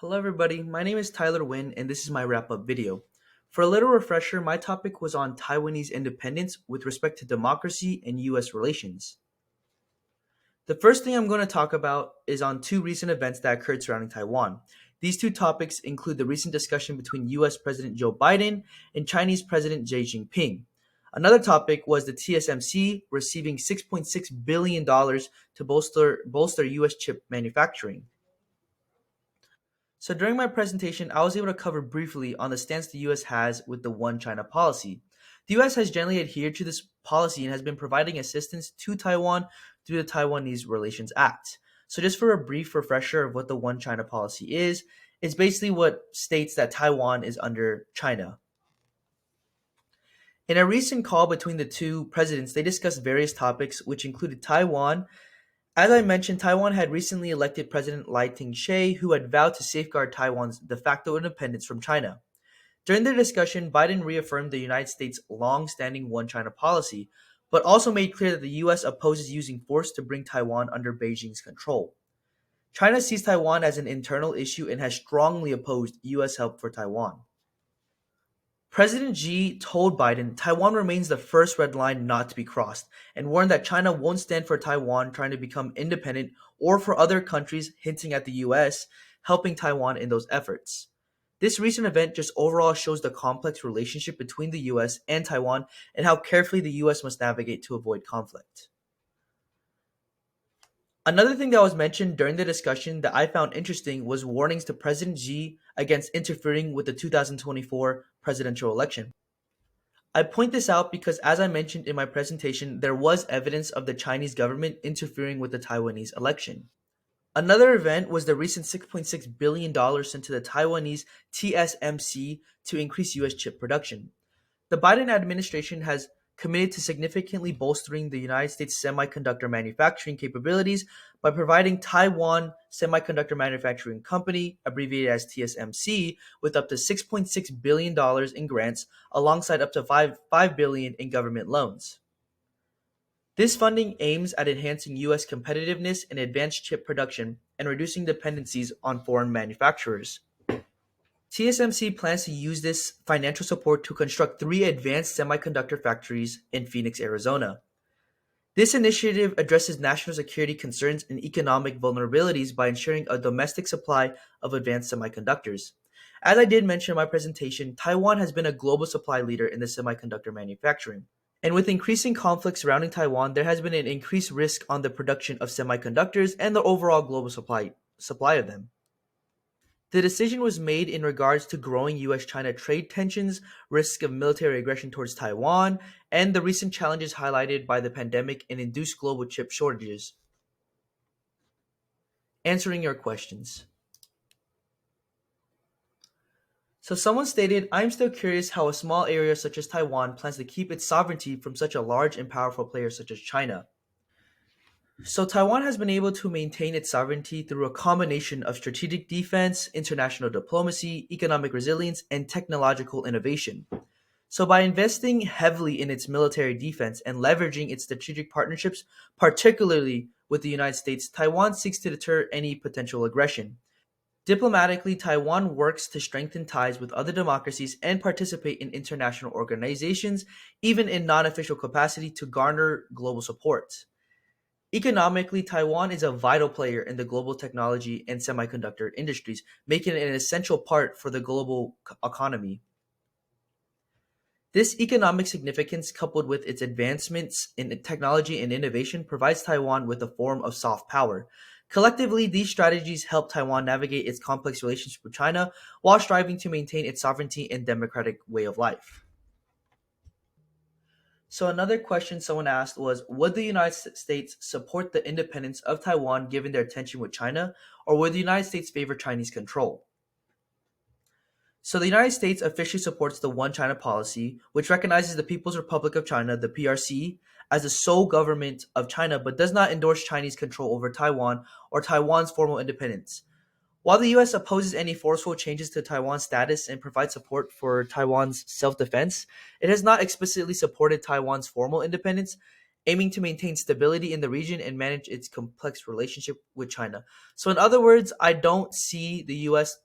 Hello everybody, my name is Tyler Wynn and this is my wrap-up video. For a little refresher, my topic was on Taiwanese independence with respect to democracy and US relations. The first thing I'm going to talk about is on two recent events that occurred surrounding Taiwan. These two topics include the recent discussion between US President Joe Biden and Chinese President Xi Jinping. Another topic was the TSMC receiving $6.6 billion to bolster US chip manufacturing. So during my presentation, I was able to cover briefly on the stance the US has with the One China policy. The US has generally adhered to this policy and has been providing assistance to Taiwan through the Taiwanese Relations Act. So just for a brief refresher of what the One China policy is, it's basically what states that Taiwan is under China. In a recent call between the two presidents, they discussed various topics which included Taiwan. As I mentioned, Taiwan had recently elected President Lai Ching-te, who had vowed to safeguard Taiwan's de facto independence from China. During their discussion, Biden reaffirmed the United States' long-standing One China policy, but also made clear that the U.S. opposes using force to bring Taiwan under Beijing's control. China sees Taiwan as an internal issue and has strongly opposed U.S. help for Taiwan. President Xi told Biden Taiwan remains the first red line not to be crossed and warned that China won't stand for Taiwan trying to become independent or for other countries, hinting at the US helping Taiwan in those efforts. This recent event just overall shows the complex relationship between the US and Taiwan and how carefully the US must navigate to avoid conflict. Another thing that was mentioned during the discussion that I found interesting was warnings to President Xi against interfering with the 2024 presidential election. I point this out because, as I mentioned in my presentation, there was evidence of the Chinese government interfering with the Taiwanese election. Another event was the recent $6.6 billion sent to the Taiwanese TSMC to increase US chip production. The Biden administration has committed to significantly bolstering the United States semiconductor manufacturing capabilities by providing Taiwan Semiconductor Manufacturing Company, abbreviated as TSMC, with up to $6.6 billion in grants alongside up to $5 billion in government loans. This funding aims at enhancing U.S. competitiveness in advanced chip production and reducing dependencies on foreign manufacturers. TSMC plans to use this financial support to construct 3 advanced semiconductor factories in Phoenix, Arizona. This initiative addresses national security concerns and economic vulnerabilities by ensuring a domestic supply of advanced semiconductors. As I did mention in my presentation, Taiwan has been a global supply leader in the semiconductor manufacturing. And with increasing conflicts surrounding Taiwan, there has been an increased risk on the production of semiconductors and the overall global supply of them. The decision was made in regards to growing US-China trade tensions, risk of military aggression towards Taiwan, and the recent challenges highlighted by the pandemic and induced global chip shortages. Answering your questions. So someone stated, I'm still curious how a small area such as Taiwan plans to keep its sovereignty from such a large and powerful player such as China. So Taiwan has been able to maintain its sovereignty through a combination of strategic defense, international diplomacy, economic resilience, and technological innovation. So by investing heavily in its military defense and leveraging its strategic partnerships, particularly with the United States, Taiwan seeks to deter any potential aggression. Diplomatically, Taiwan works to strengthen ties with other democracies and participate in international organizations, even in non-official capacity, to garner global support. Economically, Taiwan is a vital player in the global technology and semiconductor industries, making it an essential part for the global economy. This economic significance, coupled with its advancements in technology and innovation, provides Taiwan with a form of soft power. Collectively, these strategies help Taiwan navigate its complex relationship with China while striving to maintain its sovereignty and democratic way of life. So another question someone asked was, would the United States support the independence of Taiwan given their tension with China, or would the United States favor Chinese control? So the United States officially supports the One China policy, which recognizes the People's Republic of China, the PRC, as the sole government of China, but does not endorse Chinese control over Taiwan or Taiwan's formal independence. While the U.S. opposes any forceful changes to Taiwan's status and provides support for Taiwan's self-defense, it has not explicitly supported Taiwan's formal independence, aiming to maintain stability in the region and manage its complex relationship with China. So in other words, I don't see the U.S.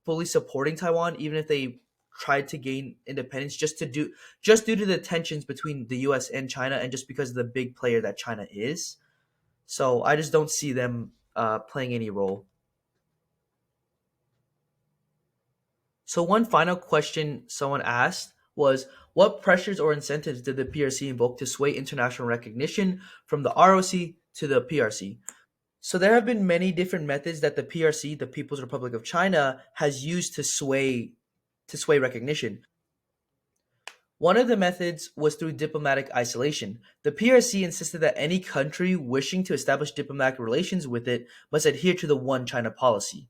fully supporting Taiwan, even if they tried to gain independence, just due to the tensions between the U.S. and China, and just because of the big player that China is. So I just don't see them playing any role. So one final question someone asked was, what pressures or incentives did the PRC invoke to sway international recognition from the ROC to the PRC? So there have been many different methods that the PRC, the People's Republic of China, has used to sway recognition. One of the methods was through diplomatic isolation. The PRC insisted that any country wishing to establish diplomatic relations with it must adhere to the One China policy.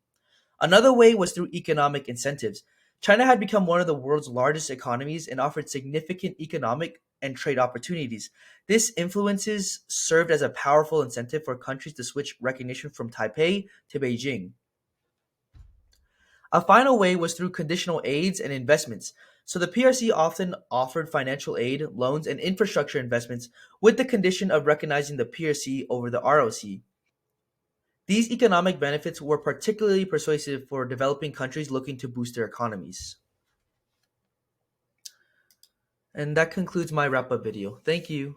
Another way was through economic incentives. China had become one of the world's largest economies and offered significant economic and trade opportunities. This influences served as a powerful incentive for countries to switch recognition from Taipei to Beijing. A final way was through conditional aids and investments. So the PRC often offered financial aid, loans, and infrastructure investments with the condition of recognizing the PRC over the ROC. These economic benefits were particularly persuasive for developing countries looking to boost their economies. And that concludes my wrap up video. Thank you.